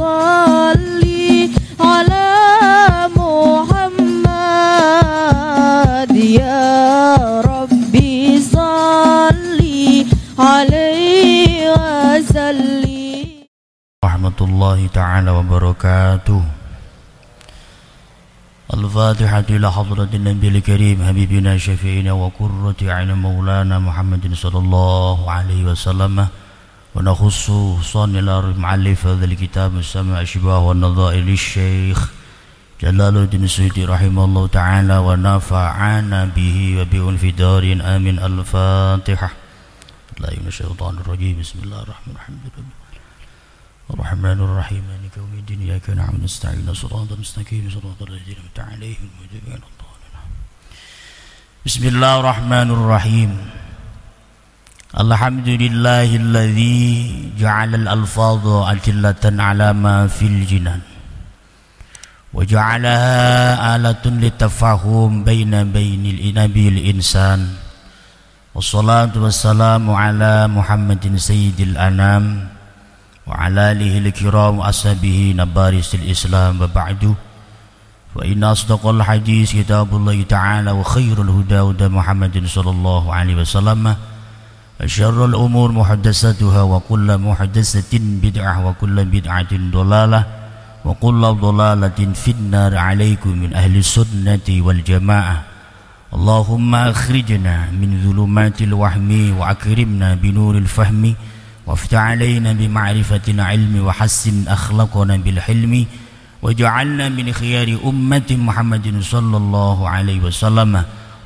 salli ala Muhammad ya Rabbi salli alaihi wa sallim. Rahmatullahi ta'ala wa barakatuh. Al-Fatihah ila hadratin Nabil Karim Habibina Syafi'ina wa qurrati a'yun Maulana Muhammadin sallallahu alaihi wasallam. Wa nakhussu sanil mu'allif hadzal kitab sama ashbah wa nadha'il Syekh Jalaluddin Suyuti rahimallahu ta'ala wa nafa'ana bihi wa bi'un fidarin amin. Al-Fatihah. La ilaha syaitanir rajim. Bismillahirrahmanirrahim. Ar-Rahmanir Rahim. Maliki yaumiddin. Iyyaka na'budu wa nasta'in. Shiratal mustaqim. Shiratal ladzina an'amta 'alaihim ghairil maghdubi 'alaihim. Bismillahirrahmanirrahim. Alhamdulillahilladzi ja'ala al-alfadha adillatan 'ala ma fil jinan wa ja'alaha alatun litafahum bainil insan. Wassalatu wassalamu ala Muhammadin sayyidil anam wa ala alihi al-kiram wa ashabihi nabarisil Islam wa ba'du. Fa inna asdaqal hadis kitabullahi ta'ala wa khairul huda huda Muhammadin sallallahu alaihi wasallam wa syarrul umur muhadatsatuha wa kullu muhadatsatin bid'ah wa kullu bid'atin dhalalah wa kullu dhalalatin finnar. Alaikum min ahli sunnati wal jamaah. Allahumma akhrijna min dhulumatil wahmi wa akrimna binuril fahmi وافتح علينا بمعرفة العلم وحسن أخلاقنا بالحلم وجعلنا من خيار أمة محمد صلى الله عليه وسلم.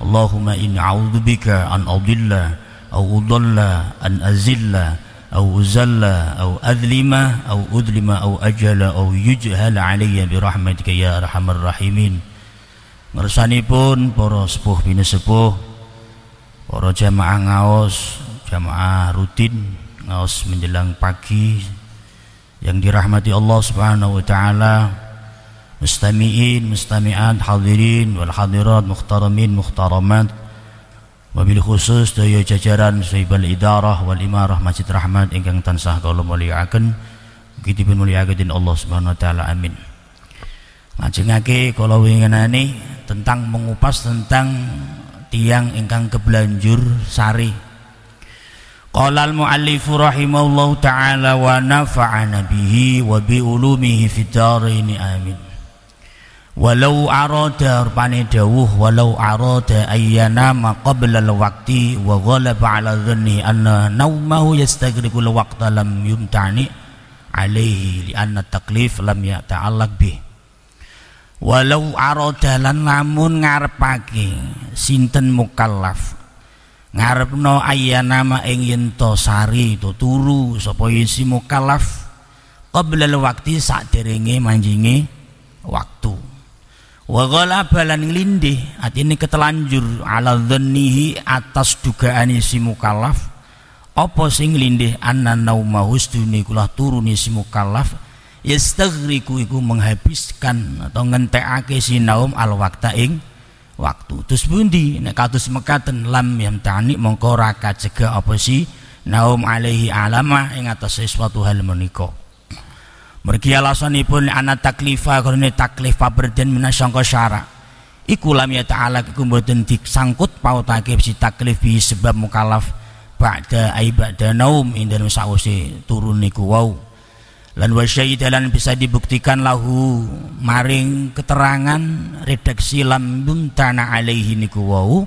اللهم إني أعوذ بك أن أضل أو أضل أن أزل أو أزل أو أذلم أو أذلم أو أجل أو يجهل علي برحمتك يا أرحم الراحمين. Ngersanipun para sepuh bini sepuh, para jamaah ngaos, jamaah rutin ngaos menjelang pagi yang dirahmati Allah Subhanahu wa taala, mustami'in, mustami'at, hadirin wal hadirat, muhtaramin, muhtaramat, wabil khusus daya jajaran sahibal idarah wal imarah Masjid Rahmat ingkang tansah kula mulyakaken, kitipun mulyakaken Allah Subhanahu wa taala, amin. Lajengake kula winginane tentang mengupas tentang tiang ingkang kebelanjur sari. Qala al-mu'allifu rahimahullahu ta'ala wa nafa'ana bihi wa bi ulumihi fid dharain amin. Walau arada rupane dawuh walau arada ayyanama qabla al-waqti wa ghalaba ala dhanni anna naumahu yastaghriqu al-waqta lam yumtani alaihi li anna taklif lam yata'allaq bih. Walau arada lan lamun ngarepake sinten mukallaf ngarepno ayyanama ing yen to sari to turu sapa isi mukallaf qabla al-waqti saderenge manjinge waktu wa ghalaba lan nglindih atine ketelanjur ala dhannihi atas dugaan isi mukallaf apa sing nglindih anna naumahu stune kula turun isi mukallaf yastaghriqu iku menghabiskan atau ngentekake sinaum al-waqta ing waktu. Terus bundi nek kados mekaten lam yamtani mongko ora kacegah apa si naum alaihi alama ing atase suatu hal menika. Mergi alasanipun ana taklifa karena taklif paberden minasangka syara. Iku lam ya ta'ala iku mboten disangkut pautake si taklif bi sebab mukallaf ba'da naum ing dalem sawise turun niku wau. Lan wasyaidalan bisa dibuktikan lahu maring keterangan redaksi lam yuntana alaihi niku wau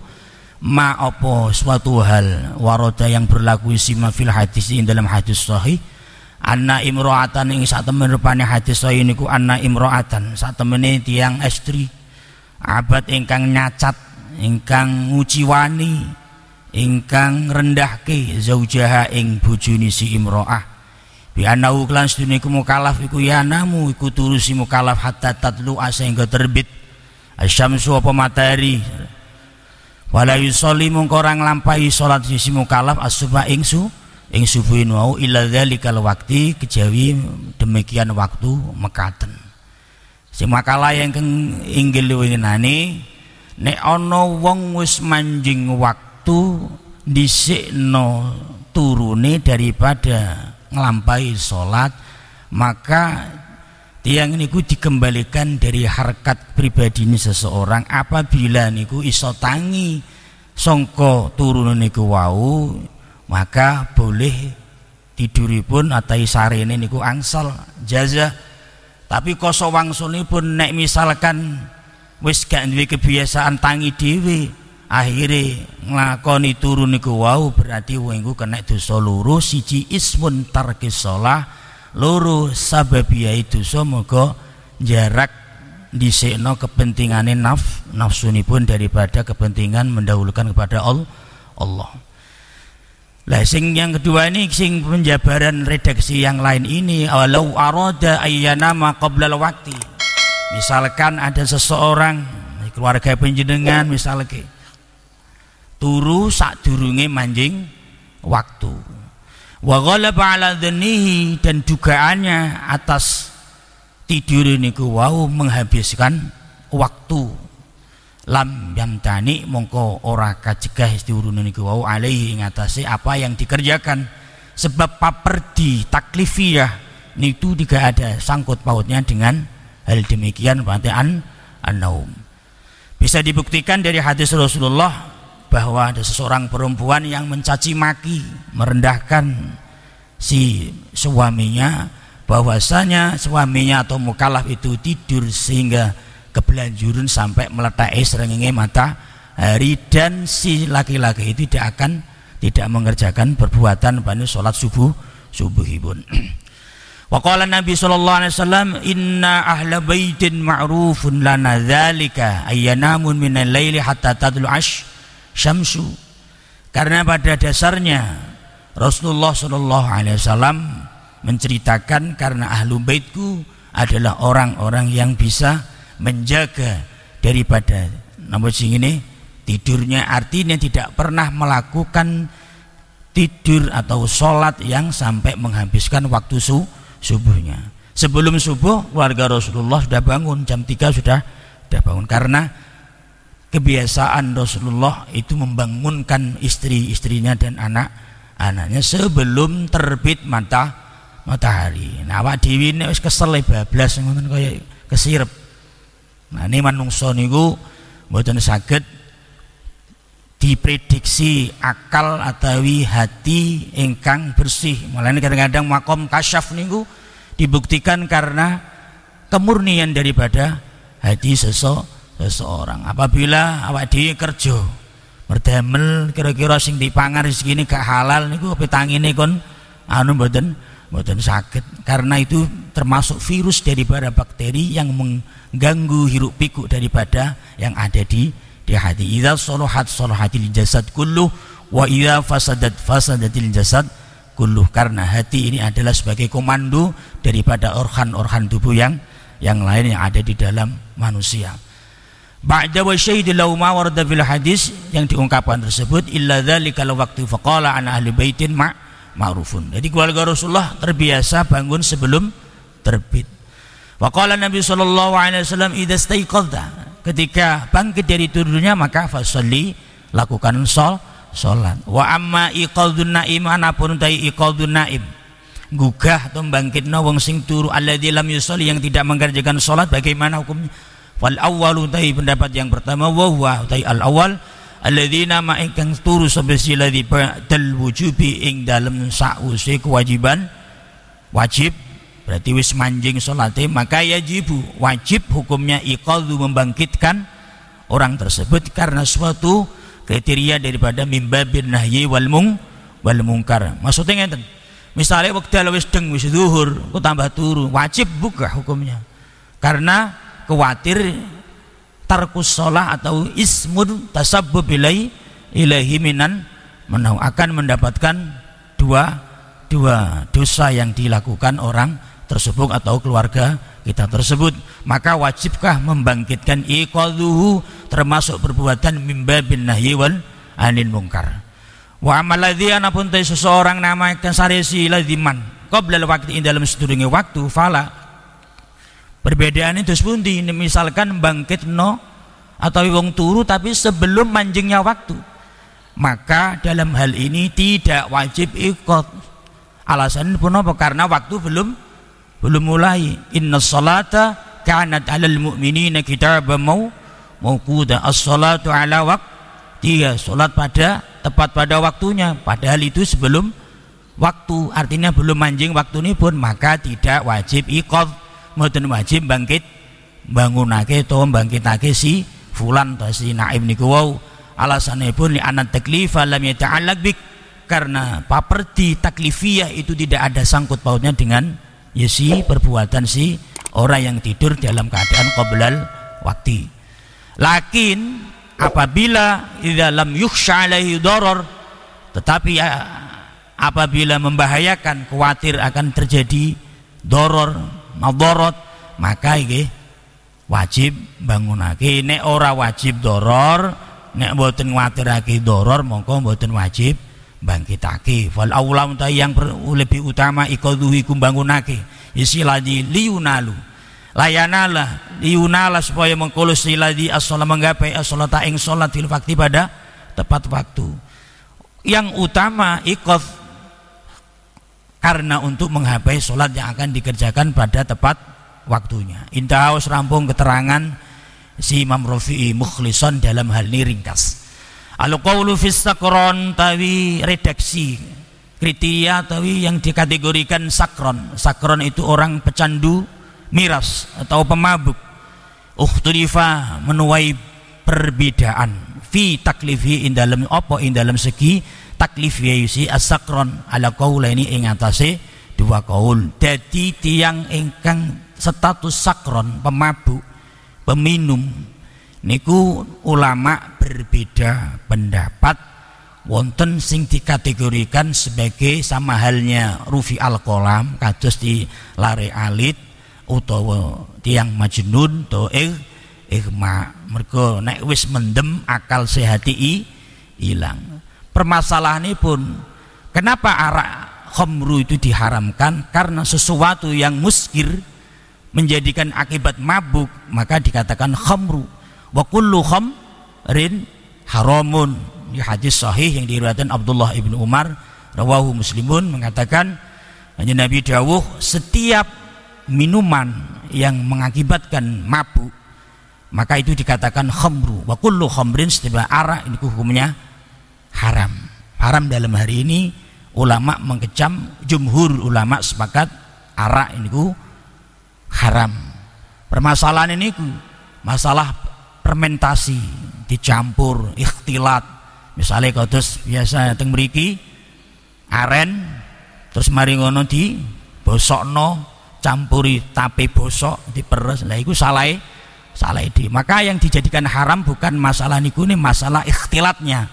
ma apa suatu hal warada yang berlaku sima fil hadis ing dalam hadis sahih anna imra'atan ing satemene rupane hadis sahih niku anna imra'atan satemene tiyang estri abad ingkang nyacat ingkang nguciwani ingkang rendahke zaujaha ing bojone si imra'ah bi annahu klan sedune iku mukallaf iku ya namu iku turu si mukallaf hatta tatlu sehingga terbit asyamsu apa matahari wala yusolli mungko ora nglampahi salat si mukallaf as-subha ing subuhin wau illa dzalikal waqti kejawi demikian waktu mekaten. Si makalah yang inggil winginane nek ana wong wis manjing waktu dhisikno turune daripada nglampahi salat maka tiang niku dikembalikan dari harkat pribadi ini seseorang apabila niku iso tangi songko turun niku wau, maka boleh tiduripun atai sarene niku angsal jaza. Tapi koso wangsulipun nek misalkan wis gak duwe kebiasaan tangi dhewe, akhire nglakoni turu niku wau, berarti wong iku kena dosa loro, siji ismun tarkis shalah, loro sababiyah dosa moga jarak dhisikno kepentingane nafsunipun daripada kepentingan mendahulukan kepada Allah. Lah sing yang kedua ini sing penjabaran redaksi yang lain ini, walau arada ayyanama qabla al-waqti. Misalkan ada seseorang keluarga panjenengan misalnya turu sadurunge manjing waktu. Wa ghalaba ala dhannihi, dan dugaannya atas tidur niku wau menghabiskan waktu. Lam yamtani, mongko ora kacegah turun niku wau alaihi ing atase apa yang dikerjakan. Sebab paperdi taklifiyah itu tidak ada sangkut pautnya dengan hal demikian bacaan an-naum. Bisa dibuktikan dari hadis Rasulullah bahwa ada seseorang perempuan yang mencaci maki, merendahkan si suaminya, bahwasanya suaminya atau mukallaf itu tidur sehingga kebelanjuran sampai meletakkan srengenge matahari, dan si laki-laki itu tidak mengerjakan perbuatan pada sholat subuhipun. Wa qala Nabi sallallahu alaihi wasallam, inna ahla baitin ma'rufun lana dzalika ayyanamun minal laili hatta tadlu'ash syamsu. Karena pada dasarnya Rasulullah sallallahu alaihi wasallam menceritakan, karena ahlu baitku adalah orang-orang yang bisa menjaga daripada namun sing ini tidurnya, artinya tidak pernah melakukan tidur atau sholat yang sampai menghabiskan waktu subuhnya. Sebelum subuh keluarga Rasulullah sudah bangun, jam 3 sudah bangun, karena kebiasaan Rasulullah itu membangunkan istri-istrinya dan anak-anaknya sebelum terbit matahari. Nah awak dhewe nek wis kesel bablas ngoten kaya kesirep. Nah ini manungsa niku mboten saged diprediksi akal atawi hati ingkang bersih. Mulane kadang-kadang makom kasyaf niku dibuktikan karena kemurnian daripada hati seseorang. Apabila awak dhewe kerja berdamel kira-kira sing dipangan rezeki ini gak halal niku petangine kon mboten saged, karena itu termasuk virus daripada bakteri yang mengganggu hiruk pikuk daripada yang ada di hati. Idza salahatil jasad kulluh wa idza fasadatil jasad kulluh. Karena hati ini adalah sebagai komando daripada organ-organ tubuh yang lain yang ada di dalam manusia. Ba'da wa syahid lau ma warada fil hadis, yang diungkapkan tersebut illa dzalikal waqtu faqala an ahli baitin ma'rufun. Jadi keluarga Rasulullah terbiasa bangun sebelum terbit. Wa qala Nabi sallallahu alaihi wasallam idza staiqadha, ketika bangkit dari tidurnya maka fasalli, lakukan salat. Wa amma iqadun naim, anapun tai iqadun naim, gugah atau bangkitna wong sing turu alladzi lam yusalli, yang tidak mengerjakan salat, bagaimana hukumnya? Wal awwalu tai pendapat yang pertama, wa huwa tai al awal alladzina ma ingkang turu sebesi ladzi ba'dal wujubi, ing dalem sause kewajiban wajib, berarti wis manjing salate, maka yajibu wajib hukumnya iqadhu, membangkitkan orang tersebut karena suatu kriteria daripada mimbabin nahyi wal mungkar. Maksudnya ngeten, misalnya wekdal wis deng wis zuhur kok tambah turu, wajib buka hukumnya, karena khawatir tarkus sholah atau ismun tasabbub ilahi minan menau, akan mendapatkan dua dosa yang dilakukan orang tersebut atau keluarga kita tersebut. Maka wajibkah membangkitkan iqadhuhu, termasuk perbuatan mimbabin nahyi wal anil mungkar. Wa amaladzi, anapun seseorang namakan saresi ladziman qabla al-waqti, dalam sedurunge waktu, fala, perbedaan itu sepundi. Misalkan bangkit atau wong turu tapi sebelum manjingnya waktu, maka dalam hal ini tidak wajib iqad. Alasan pun apa? Karena waktu belum belum mulai. Inna salata kanat 'alal mu'minina kitaban mauquta. As-salatu 'ala waqtiha, salat tepat pada waktunya, padahal itu sebelum waktu, artinya belum manjing waktu ini pun, maka tidak wajib iqadh, mboten wajib bangunake to bangkitake si fulan to si naib niku wau. Alasannya pun li anat taklifa lam yata'allaq bik, karena paperti taklifiyah itu tidak ada sangkut pautnya dengan si perbuatan si orang yang tidur dalam keadaan qoblal waktu. Lakin apabila idza lam yukhsha alaihi darar, tetapi apabila membahayakan, khawatir akan terjadi darar madarat, maka iki wajib bangunake. Nek ora wajib darar, nek mboten kuwatirake darar, mongko mboten wajib bangkitake. Fal aula yang lebih utama iqadhuhi kumbangunake isiladi liunalu layanalah liunala, supaya mengkolos siladi as-shalah menggapai as-shalata ing salat fil waqti pada tepat waktu. Yang utama iqadh karena untuk menggapai salat yang akan dikerjakan pada tepat waktunya. Intahaus rampung keterangan si Imam Rafi'i Mukhlison dalam hal ini ringkas. Al-qawlu fis sakron, tawi redaksi kriteria tawi yang dikategorikan sakron. Sakron itu orang pecandu miras atau pemabuk. Ukhtulifa, menuai perbedaan fi taklifi in dalam segi taklif yaisi as-sakron ala qaulaini ing atase dua qaul. Dadi tiyang ingkang status sakron, pemabuk, peminum niku ulama berbeda pendapat. Wonten sing dikategorikan sebagai sama halnya rufi al-qalam, kados di lare alit utawa tiang majnun to ihma, mergo nek wis mendem akal sehati ilang. Permasalahan ini pun kenapa arak khamru itu diharamkan, karena sesuatu yang muskir menjadikan akibat mabuk, maka dikatakan khamru. Wa kullu khamrin haramun. Di hadis sahih yang diriwayatkan Abdullah ibn Umar rawahu Muslimun mengatakan, hanya Nabi dawuh, setiap minuman yang mengakibatkan mabuk maka itu dikatakan khamru. Wa kullu khamrin, setiap arak ini hukumnya haram. Haram dalam hari ini ulama mengecam, jumhur ulama sepakat arak ini haram. Permasalahan ini masalah fermentasi, dicampur, ikhtilat. Misalnya kados biasa teng mriki aren terus mari ngono di bosokno, campuri tape bosok diperes, lah iku salah di. Maka yang dijadikan haram bukan masalah niku, ini masalah ikhtilatnya,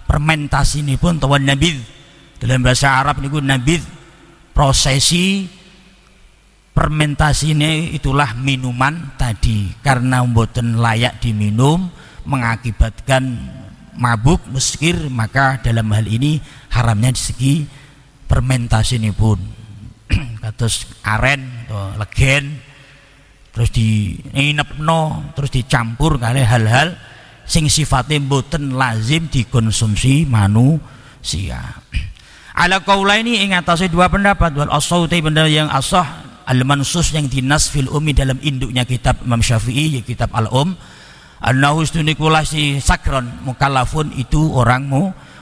fermentasi ini pun tawan nabid. Dalam bahasa Arab niku nabid, prosesi fermentasi ini itulah minuman tadi, karena mboten layak diminum, mengakibatkan mabuk, muskir, maka dalam hal ini haramnya di segi fermentasi ini pun. Kados aren atau legen terus diinepno, terus dicampur kali hal-hal sing sifatnya mboten lazim dikonsumsi manusia. Ala qaulaini ing atase dua pendapat, wal as-sauti benda yang asah al-mansus yang dinas fil ummi dalam induknya kitab Imam Syafi'i, ya kitab al-um, annahu istunikulah si sakron mukallafun, itu orang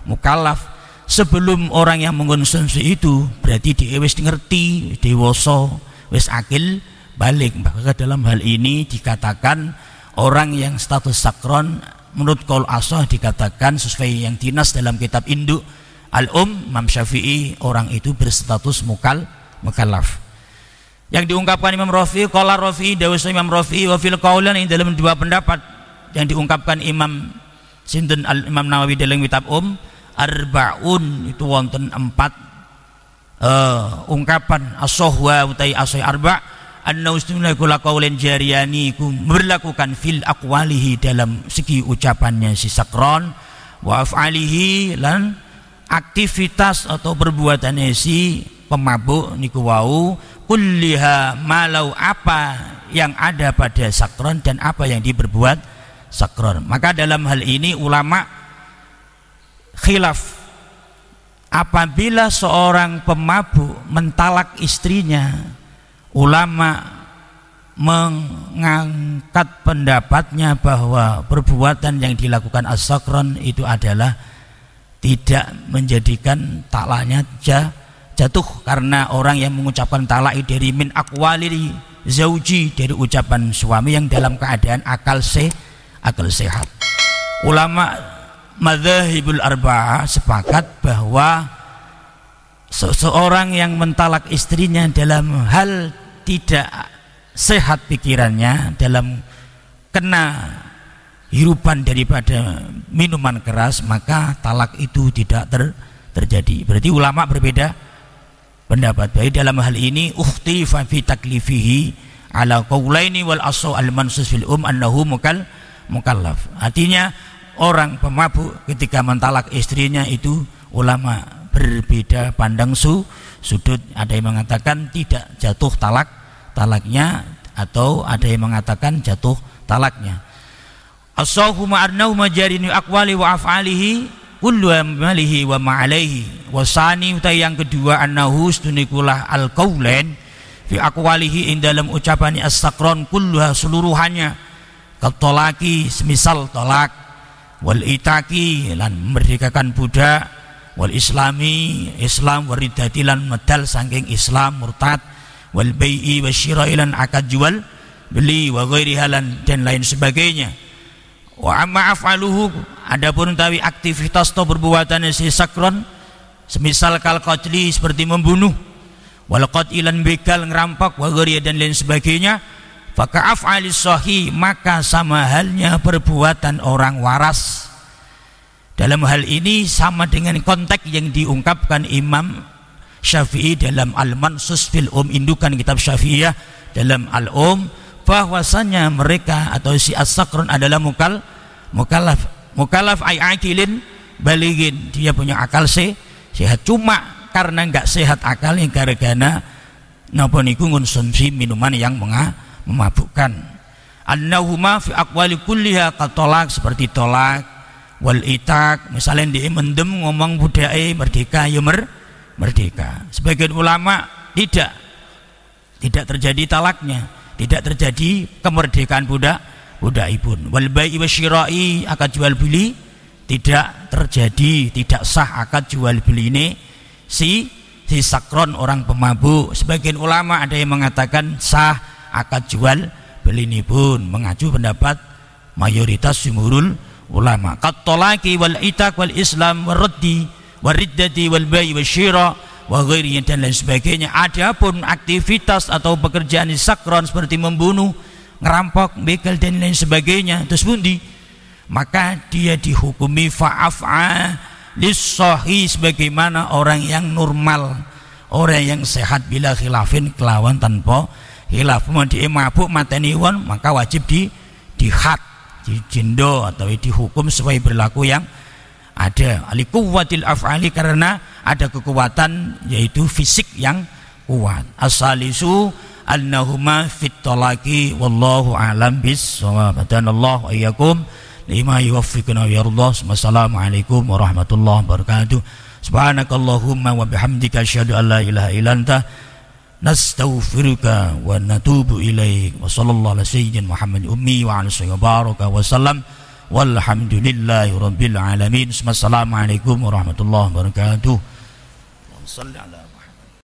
mukallaf. Sebelum orang yang mengkonsumsi itu berarti dia wis ngerti, dewasa, wis akil balik. Maka dalam hal ini dikatakan orang yang status sakron menurut qaul asah dikatakan sesuai yang dinas dalam kitab induk al-um Imam Syafi'i, orang itu berstatus mukallaf. Yang diungkapkan Imam Rafi'i, qala Rafi'i, dawuh Imam Rafi'i, wa fil qaulan, dalam dua pendapat yang diungkapkan Imam sinten Imam Nawawi dalam kitab arba'un, itu wonten 4 ungkapan as-sahwa utai asai arba' anna ustumna kula qaulin jariyani, ku berlakukan fil aqwalihi dalam segi ucapannya si sakron, wa af'alihi lan aktivitas atau perbuatannya si pemabuk niku wau, kulliha malau, apa yang ada pada sakron dan apa yang diperbuat sakron. Maka dalam hal ini ulama khilaf, apabila seorang pemabuk mentalak istrinya ulama mengangkat pendapatnya bahwa perbuatan yang dilakukan as-sakron itu adalah tidak menjadikan talaknya jatuh, karena orang yang mengucapkan talak dari min aqwali zauji, dari ucapan suami yang dalam keadaan akal sehat. Ulama madzhabul arba'ah sepakat bahwa seseorang yang mentalak istrinya dalam hal tidak sehat pikirannya, dalam kena hirupan daripada minuman keras, maka talak itu tidak terjadi. Berarti ulama berbeda pendapat. Baik dalam hal ini ukhtifa fi taklifihi ala qaulaini wal asu al mansus fil annahu mukallaf. Artinya orang pemabuk ketika mentalak istrinya itu ulama berbeda pandang sudut. Ada yang mengatakan tidak jatuh talaknya, atau ada yang mengatakan jatuh talaknya. As-sahu ma'arnahu majarini aqwali wa af'alihi kullu amalihi wa ma'alaihi. Wasani utai yang kedua annahu stunikulah al-qawlain fi aqwalihi in dalam ucapan as-sakron kulluha seluruhannya, katolaki semisal tolak, wal itaki lan memerdekakan budak, wal islami Islam, waridati lan medal saking Islam murtad, wal bai'i wasyira'i lan akad jual beli, wa ghairi halan dan lain sebagainya. Wa amma af'aluhu, adapun tawi aktivitas atau perbuatan si sakron semisal kal qatli seperti membunuh, wal qatilan begal ngerampok, wa ghairi dan lain sebagainya, faka af'alis sahih, maka sama halnya perbuatan orang waras. Dalam hal ini sama dengan konteks yang diungkapkan Imam Syafi'i dalam Al-Mansus fil indukan kitab Syafi'iyah dalam Al-Um, bahwasanya mereka atau si as-sakron adalah mukallaf ay akilin baligin, dia punya akal sehat, cuma karena enggak sehat akalnya gara-gara napa niku konsumsi minuman yang memabukkan. Annahuma fi aqwali kulliha katolak, seperti tolak, wal itak, misalnya dia mendem ngomong budaya merdeka ya merdeka. Sebagian ulama tidak terjadi talaknya, tidak terjadi kemerdekaan budak ibun. Wal bai'i wasyira'i, akad jual beli tidak terjadi, tidak sah akad jual beli ini si sakron orang pemabuk. Sebagian ulama ada yang mengatakan sah akad jual beli ini pun, mengacu pendapat mayoritas jumhurul ulama. Qattolaki wal itak wal islam waraddi wariddati wal bai'i wasyira wa ghairihi dan lain sebagainya. Adapun aktivitas atau pekerjaan sakron seperti membunuh, ngerampok, begal dan lain sebagainya, terus bundi, maka dia dihukumi fa'af'a lis-sahih sebagaimana orang yang normal, orang yang sehat, bila khilafin kelawan tanpa khilaf. Dia mabuk mateni won, maka wajib dihad, dijindo atau dihukum sesuai berlaku yang ada. Alikuwatil af'ali, karena ada kekuatan yaitu fisik yang kuat. As-salisu annahuma fit talaqi wallahu a'lam bis-shawab. Hadanallahu iyyakum lima yuwaffiquna wa yardah. Wassalamualaikum warahmatullahi wabarakatuh. Subhanakallahumma wa bihamdika asyhadu an la ilaha illa anta nastaghfiruka wa natubu ilaik. Wa sallallahu ala sayyidina Muhammad ummi wa ala alihi wa sallam. Walhamdulillahi rabbil alamin. Assalamualaikum warahmatullahi wabarakatuh. Sallallahu